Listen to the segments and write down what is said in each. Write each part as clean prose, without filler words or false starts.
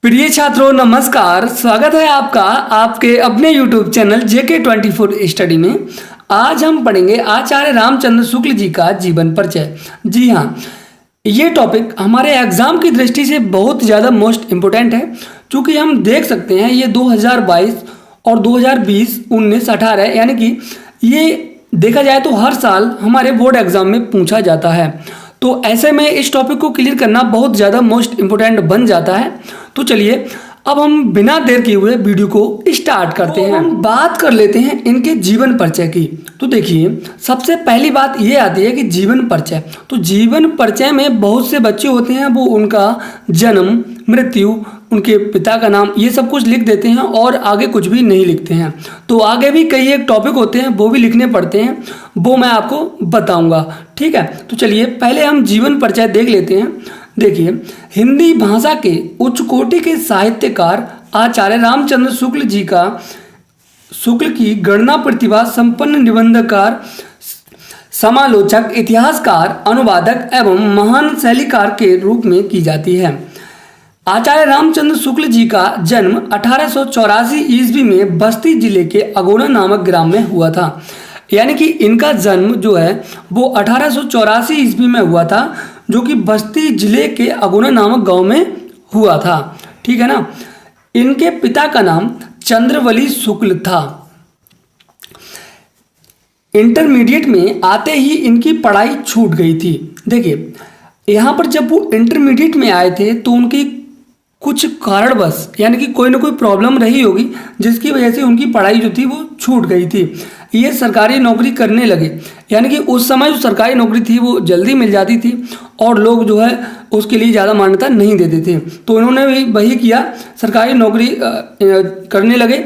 प्रिय छात्रों नमस्कार। स्वागत है आपका आपके अपने YouTube चैनल JK24 स्टडी में। आज हम पढ़ेंगे आचार्य रामचंद्र शुक्ल जी का जीवन परिचय। जी हाँ, ये टॉपिक हमारे एग्जाम की दृष्टि से बहुत ज़्यादा मोस्ट इम्पोर्टेंट है, क्योंकि हम देख सकते हैं ये 2022 और 2020, 19, 18 यानी कि ये देखा जाए तो हर साल हमारे बोर्ड एग्जाम में पूछा जाता है। तो ऐसे में इस टॉपिक को क्लियर करना बहुत ज़्यादा मोस्ट इम्पोर्टेंट बन जाता है। तो चलिए अब हम बिना देर किए हुए वीडियो को स्टार्ट करते हैं। हम बात कर लेते हैं इनके जीवन परिचय की। तो देखिए, सबसे पहली बात ये आती है कि जीवन परिचय। तो जीवन परिचय में बहुत से बच्चे होते हैं, वो उनका जन्म, मृत्यु, उनके पिता का नाम, ये सब कुछ लिख देते हैं और आगे कुछ भी नहीं लिखते हैं। तो आगे भी कई एक टॉपिक होते हैं वो भी लिखने पड़ते हैं, वो मैं आपको बताऊंगा। ठीक है, तो चलिए पहले हम जीवन परिचय देख लेते हैं। देखिए, हिंदी भाषा के उच्च कोटि के साहित्यकार आचार्य रामचंद्र शुक्ल की गणना प्रतिभा संपन्न निबंधकार, समालोचक, इतिहासकार, अनुवादक एवं महान शैलीकार के रूप में की जाती है। आचार्य रामचंद्र शुक्ल जी का जन्म 1884 ईस्वी में बस्ती जिले के अगोना नामक ग्राम में हुआ था। यानी कि इनका जन्म जो है वो 1884 ईस्वी में हुआ था, जो कि बस्ती जिले के अगोना नामक गांव में हुआ था। ठीक है ना। इनके पिता का नाम चंद्रवली शुक्ल था। इंटरमीडिएट में आते ही इनकी पढ़ाई छूट गई थी। देखिए, यहाँ पर जब वो इंटरमीडिएट में आए थे तो उनकी कुछ कारणवश, यानी कि कोई ना कोई प्रॉब्लम रही होगी जिसकी वजह से उनकी पढ़ाई जो थी वो छूट गई थी। ये सरकारी नौकरी करने लगे। यानी कि उस समय जो सरकारी नौकरी थी वो जल्दी मिल जाती थी और लोग जो है उसके लिए ज़्यादा मान्यता नहीं देते थे। तो इन्होंने भी वही किया, सरकारी नौकरी करने लगे,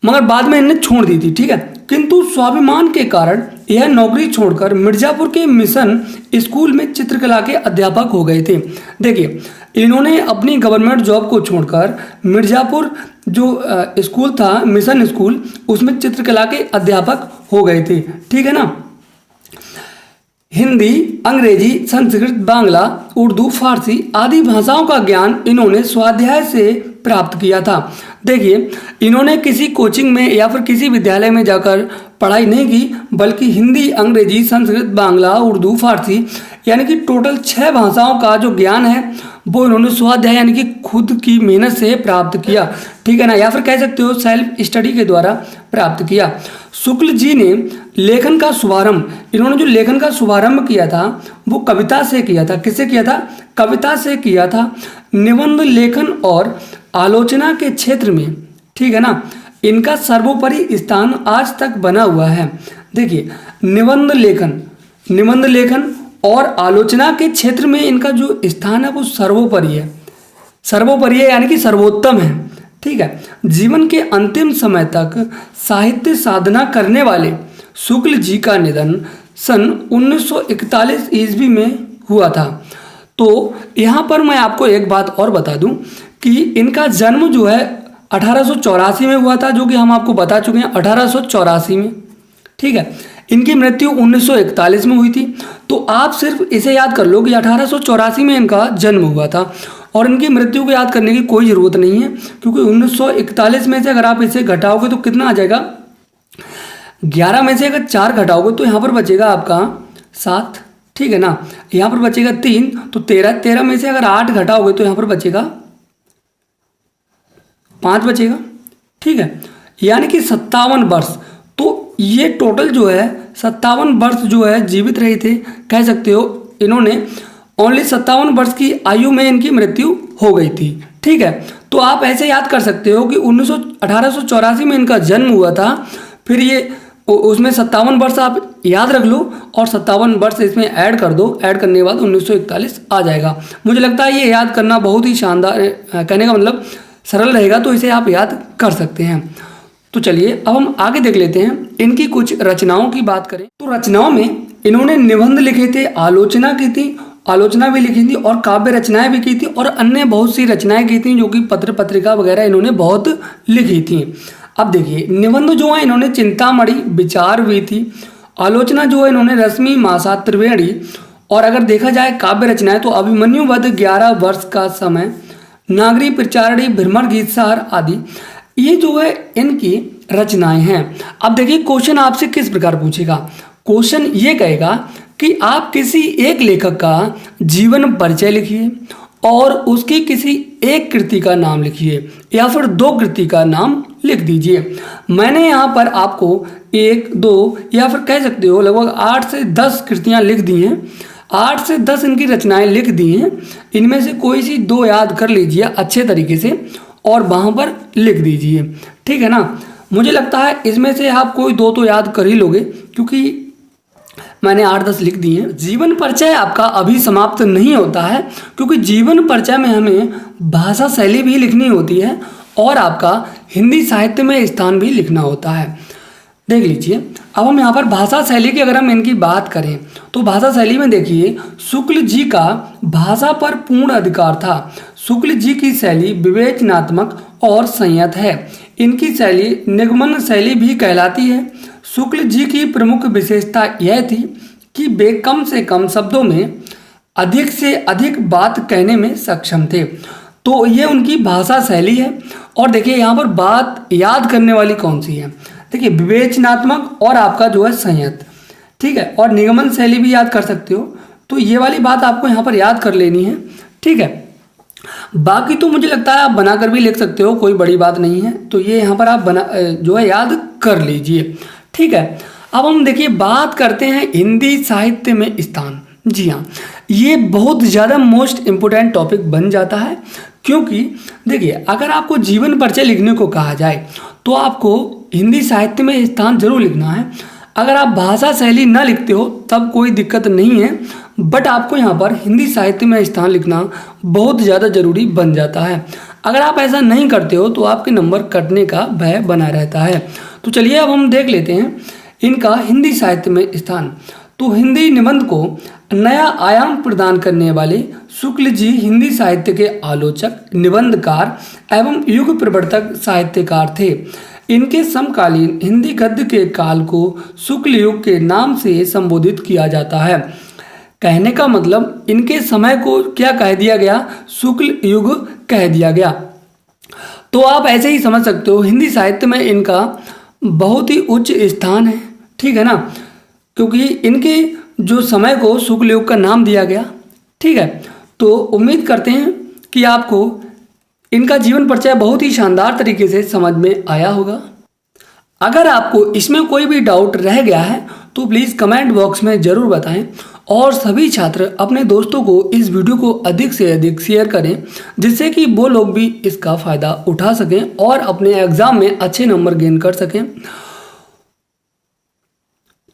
मगर बाद में इन्हें छोड़ दी थी। ठीक है, किंतु स्वाभिमान के कारण यह नौकरी छोड़कर मिर्जापुर के मिशन स्कूल में चित्रकला के अध्यापक हो गए थे। देखिए, इन्होंने अपनी गवर्नमेंट जॉब को छोड़कर मिर्जापुर जो स्कूल था, मिशन स्कूल, उसमें चित्रकला के अध्यापक हो गए थे। ठीक है ना। हिंदी, अंग्रेजी, संस्कृत, बांग्ला, उर्दू, फारसी आदि भाषाओं का ज्ञान इन्होंने स्वाध्याय से प्राप्त किया था। देखिए, इन्होंने किसी कोचिंग में या फिर किसी विद्यालय में जाकर पढ़ाई नहीं की, बल्कि हिंदी, अंग्रेजी, संस्कृत, बांग्ला, उर्दू, फारसी यानी कि टोटल 6 भाषाओं का जो ज्ञान है वो इन्होंने स्वाध्याय यानी कि खुद की मेहनत से प्राप्त किया। ठीक है ना, या फिर कह सकते हो सेल्फ स्टडी के द्वारा प्राप्त किया। शुक्ल जी ने लेखन का शुभारंभ, इन्होंने जो लेखन का शुभारंभ किया था वो कविता से किया था। किससे किया था? कविता से किया था। निबंध लेखन और आलोचना के क्षेत्र में, ठीक है ना, इनका सर्वोपरि स्थान आज तक बना हुआ है। देखिए, निबंध लेखन और आलोचना के क्षेत्र में इनका जो स्थान है वो सर्वोपरि है, यानी कि सर्वोत्तम है। ठीक है। जीवन के अंतिम समय तक साहित्य साधना करने वाले शुक्ल जी का निधन सन 1941 ईस्वी में हुआ था। तो यहाँ पर मैं आपको एक बात और बता दूं कि इनका जन्म जो है 1884 में हुआ था, जो कि हम आपको बता चुके हैं 1884 में। ठीक है। इनकी मृत्यु 1941 में हुई थी। तो आप सिर्फ इसे याद कर लो कि 1884 में इनका जन्म हुआ था और इनकी मृत्यु को याद करने की कोई ज़रूरत नहीं है, क्योंकि 1941 में से अगर आप इसे घटाओगे तो कितना आ जाएगा? 11 में से अगर 4 घटाओगे तो यहाँ पर बचेगा आपका 7। ठीक है ना। यहाँ पर बचेगा 3, तो 13 में से अगर 8 घटाओगे तो यहाँ पर बचेगा 5 बचेगा। ठीक है, यानी कि 57 वर्ष। तो ये टोटल जो है 57 वर्ष जो है जीवित रहे थे। कह सकते हो इन्होंने ओनली 57 वर्ष की आयु में इनकी मृत्यु हो गई थी। ठीक है, तो आप ऐसे याद कर सकते हो कि 1884 में इनका जन्म हुआ था, फिर ये उसमें 57 वर्ष आप याद रख लो और 57 वर्ष इसमें ऐड कर दो। ऐड करने के बाद 1941 आ जाएगा। मुझे लगता है ये याद करना बहुत ही शानदार, कहने का मतलब सरल रहेगा, तो इसे आप याद कर सकते हैं। तो चलिए अब हम आगे देख लेते हैं। इनकी कुछ रचनाओं की बात करें तो रचनाओं में इन्होंने निबंध लिखे थे, आलोचना की थी, आलोचना भी लिखी थी और काव्य रचनाएं भी की थी और अन्य बहुत सी रचनाएं की थी, जो कि पत्र पत्रिका वगैरह इन्होंने बहुत लिखी थी। अब देखिए, निबंध जो है इन्होंने चिंतामणि, विचार भी थी। आलोचना जो है इन्होंने रश्मि, मासा, त्रिवेणी, और अगर देखा जाए काव्य रचनाएं तो अभिमन्यु वध, 11 वर्ष का समय, नागरी प्रचारणी, भ्रमर गीत सार आदि, ये जो है इनकी रचनाएं हैं। अब देखिए क्वेश्चन आपसे किस प्रकार पूछेगा। क्वेश्चन ये कहेगा कि आप किसी एक लेखक का जीवन परिचय लिखिए और उसकी किसी एक कृति का नाम लिखिए या फिर 2 कृति का नाम लिख दीजिए। मैंने यहाँ पर आपको 1, 2 या फिर कह सकते हो लगभग 8 से 10 कृतियाँ लिख दी हैं। 8 से 10 इनकी रचनाएं लिख दी हैं। इनमें से कोई सी 2 याद कर लीजिए अच्छे तरीके से और वहाँ पर लिख दीजिए, ठीक है ना। मुझे लगता है इसमें से आप कोई 2 तो याद कर ही लोगे क्योंकि मैंने 8-10 लिख दी हैं। जीवन परिचय आपका अभी समाप्त नहीं होता है क्योंकि जीवन परिचय में हमें भाषा शैली भी लिखनी होती है और आपका हिंदी साहित्य में स्थान भी लिखना होता है। देख लीजिए, अब हम यहाँ पर भाषा शैली की अगर हम इनकी बात करें तो भाषा शैली में देखिए, शुक्ल जी का भाषा पर पूर्ण अधिकार था। शुक्ल जी की शैली विवेचनात्मक और संयत है। इनकी शैली निगमन शैली भी कहलाती है। शुक्ल जी की प्रमुख विशेषता यह थी कि वे कम से कम शब्दों में अधिक से अधिक बात कहने में सक्षम थे। तो ये उनकी भाषा शैली है। और देखिए यहाँ पर बात याद करने वाली कौन सी है, देखिए विवेचनात्मक और आपका जो है संयत, ठीक है, और निगमन शैली भी याद कर सकते हो। तो ये वाली बात आपको यहाँ पर याद कर लेनी है, ठीक है। बाकी तो मुझे लगता है आप बनाकर भी लिख सकते हो, कोई बड़ी बात नहीं है। तो ये यहाँ पर आप बना जो है याद कर लीजिए, ठीक है। अब हम देखिए बात करते हैं हिंदी साहित्य में स्थान। जी हाँ, ये बहुत ज़्यादा मोस्ट इम्पोर्टेंट टॉपिक बन जाता है क्योंकि देखिए अगर आपको जीवन परिचय लिखने को कहा जाए तो आपको हिंदी साहित्य में स्थान जरूर लिखना है। अगर आप भाषा शैली ना लिखते हो तब कोई दिक्कत नहीं है, बट आपको यहाँ पर हिंदी साहित्य में स्थान लिखना बहुत ज़्यादा जरूरी बन जाता है। अगर आप ऐसा नहीं करते हो तो आपके नंबर कटने का भय बना रहता है। तो चलिए अब हम देख लेते हैं इनका हिंदी साहित्य में स्थान। तो हिंदी निबंध को नया आयाम प्रदान करने वाले शुक्ल जी हिंदी साहित्य के आलोचक, निबंधकार एवं युग प्रवर्तक साहित्यकार थे। इनके समकालीन हिंदी गद्य के काल को शुक्ल युग के नाम से संबोधित किया जाता है। कहने का मतलब इनके समय को क्या कह दिया गया, शुक्ल युग कह दिया गया। तो आप ऐसे ही समझ सकते हो हिंदी साहित्य में इनका बहुत ही उच्च स्थान है, ठीक है ना, क्योंकि इनके जो समय को शुक्ल युग का नाम दिया गया, ठीक है। तो उम्मीद करते हैं कि आपको इनका जीवन परिचय बहुत ही शानदार तरीके से समझ में आया होगा। अगर आपको इसमें कोई भी डाउट रह गया है तो प्लीज़ कमेंट बॉक्स में ज़रूर बताएं और सभी छात्र अपने दोस्तों को इस वीडियो को अधिक से अधिक शेयर करें जिससे कि वो लोग भी इसका फ़ायदा उठा सकें और अपने एग्ज़ाम में अच्छे नंबर गेन कर सकें।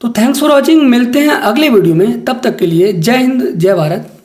तो थैंक्स फॉर वॉचिंग, मिलते हैं अगले वीडियो में, तब तक के लिए जय हिंद, जय भारत।